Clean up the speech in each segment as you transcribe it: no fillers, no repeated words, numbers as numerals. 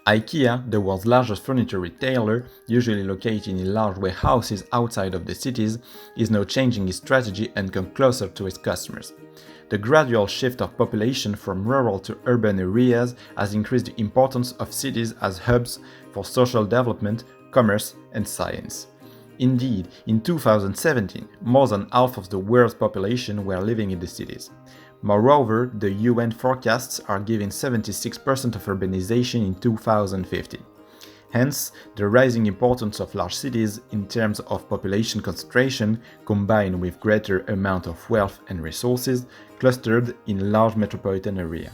Ikea, the world's largest furniture retailer, usually located in large warehouses outside of the cities, is now changing its strategy and come closer to its customers. The gradual shift of population from rural to urban areas has increased the importance of cities as hubs for social development, commerce, and science. Indeed, in 2017, more than half of the world's population were living in the cities. Moreover, the UN forecasts are giving 76% of urbanization in 2050. Hence, the rising importance of large cities in terms of population concentration combined with greater amount of wealth and resources clustered in large metropolitan area.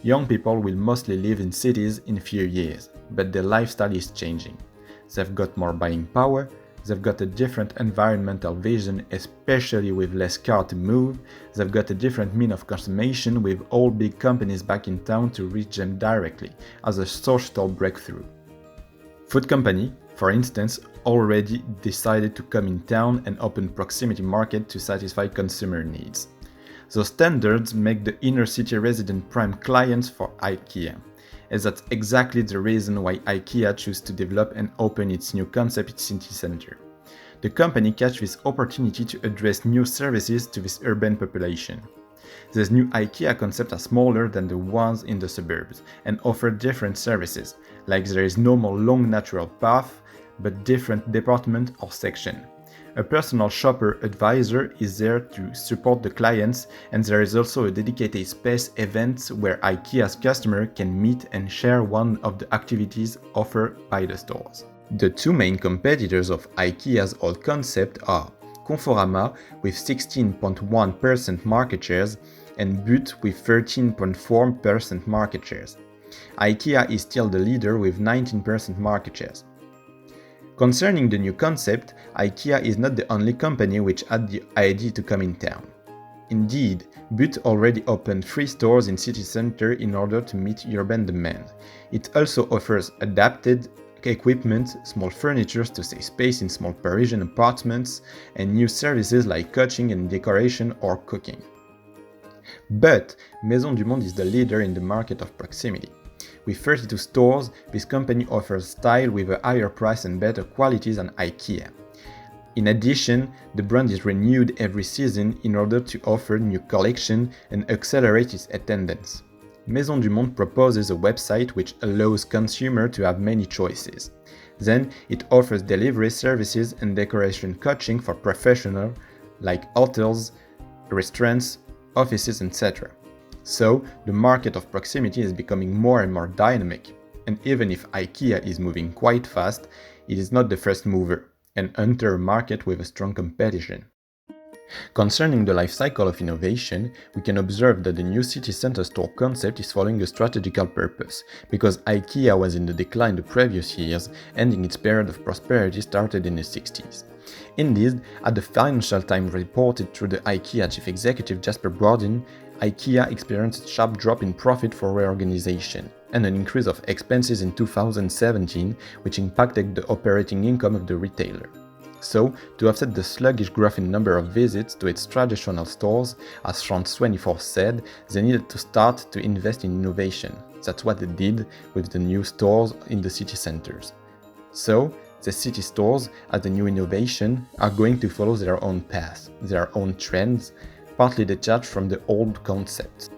Young people will mostly live in cities in a few years, but their lifestyle is changing. They've got more buying power, they've got a different environmental vision, especially with less car to move, they've got a different mean of consumption with all big companies back in town to reach them directly, as a societal breakthrough. Food company, for instance, already decided to come in town and open proximity market to satisfy consumer needs. Those standards make the inner city resident prime clients for IKEA, and that's exactly the reason why IKEA chose to develop and open its new concept in city center. The company catch this opportunity to address new services to this urban population. This new IKEA concept are smaller than the ones in the suburbs and offer different services, like there is no more long natural path, but different department or section. A personal shopper advisor is there to support the clients, and there is also a dedicated space event where IKEA's customer can meet and share one of the activities offered by the stores. The two main competitors of IKEA's old concept are Conforama with 16.1% market shares and But with 13.4% market shares. IKEA is still the leader with 19% market shares. Concerning the new concept, IKEA is not the only company which had the idea to come in town. Indeed, But already opened 3 stores in city center in order to meet urban demand. It also offers adapted equipment, small furniture to save space in small Parisian apartments, and new services like coaching and decoration or cooking. But Maison du Monde is the leader in the market of proximity. With 32 stores, this company offers style with a higher price and better quality than IKEA. In addition, the brand is renewed every season in order to offer new collection and accelerate its attendance. Maison du Monde proposes a website which allows consumers to have many choices. Then, it offers delivery services and decoration coaching for professionals like hotels, restaurants, offices, etc. So, the market of proximity is becoming more and more dynamic, and even if IKEA is moving quite fast, it is not the first mover and enter a market with a strong competition. Concerning the life cycle of innovation, we can observe that the new city center store concept is following a strategical purpose, because IKEA was in the decline the previous years, ending its period of prosperity started in the 60s. Indeed, at the Financial Times reported through the IKEA chief executive Jasper Brodin, IKEA experienced a sharp drop in profit for reorganization and an increase of expenses in 2017, which impacted the operating income of the retailer. So, to offset the sluggish growth in number of visits to its traditional stores, as France 24 said, they needed to start to invest in innovation. That's what they did with the new stores in the city centers. So, the city stores, as the new innovation, are going to follow their own path, their own trends, partly detached from the old concepts.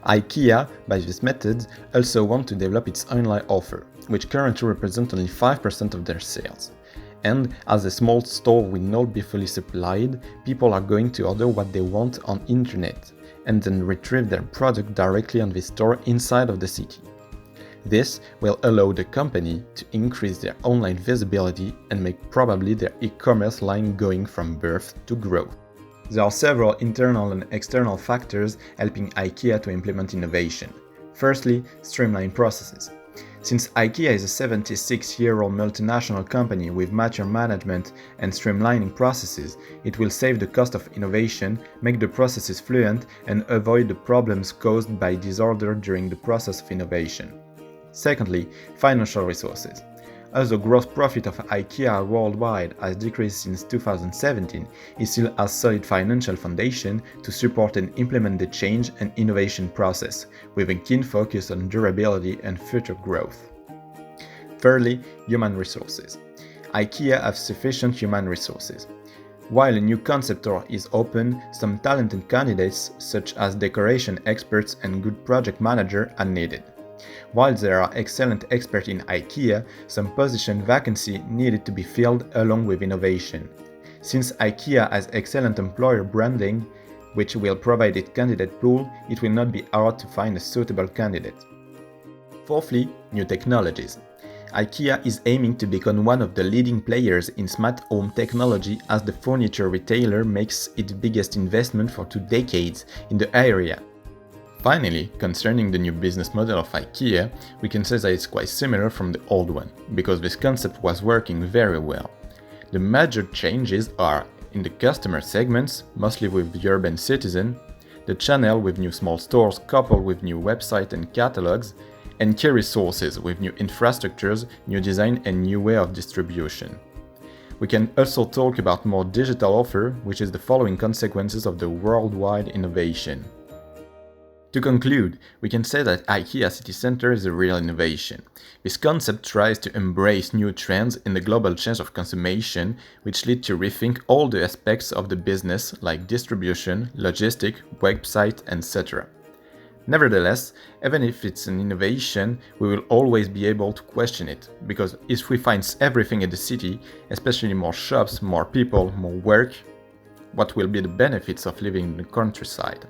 IKEA, by this method, also want to develop its online offer, which currently represents only 5% of their sales. And as a small store will not be fully supplied, people are going to order what they want on internet, and then retrieve their product directly on the store inside of the city. This will allow the company to increase their online visibility and make probably their e-commerce line going from birth to growth. There are several internal and external factors helping IKEA to implement innovation. Firstly, streamline processes. Since IKEA is a 76-year-old multinational company with mature management and streamlining processes, it will save the cost of innovation, make the processes fluent, and avoid the problems caused by disorder during the process of innovation. Secondly, financial resources. As the gross profit of IKEA worldwide has decreased since 2017, it still has solid financial foundation to support and implement the change and innovation process, with a keen focus on durability and future growth. Thirdly, human resources. IKEA has sufficient human resources. While a new concept store is open, some talented candidates, such as decoration experts and good project manager, are needed. While there are excellent experts in IKEA, some position vacancy needed to be filled along with innovation. Since IKEA has excellent employer branding, which will provide its candidate pool, it will not be hard to find a suitable candidate. Fourthly, new technologies. IKEA is aiming to become one of the leading players in smart home technology as the furniture retailer makes its biggest investment for 2 decades in the area. Finally, concerning the new business model of IKEA, we can say that it's quite similar from the old one, because this concept was working very well. The major changes are in the customer segments, mostly with the urban citizen, the channel with new small stores coupled with new website and catalogs, and key resources with new infrastructures, new design and new way of distribution. We can also talk about more digital offer, which is the following consequences of the worldwide innovation. To conclude, we can say that IKEA City Center is a real innovation. This concept tries to embrace new trends in the global change of consumption, which lead to rethink all the aspects of the business like distribution, logistic, website, etc. Nevertheless, even if it's an innovation, we will always be able to question it, because if we find everything in the city, especially more shops, more people, more work, what will be the benefits of living in the countryside?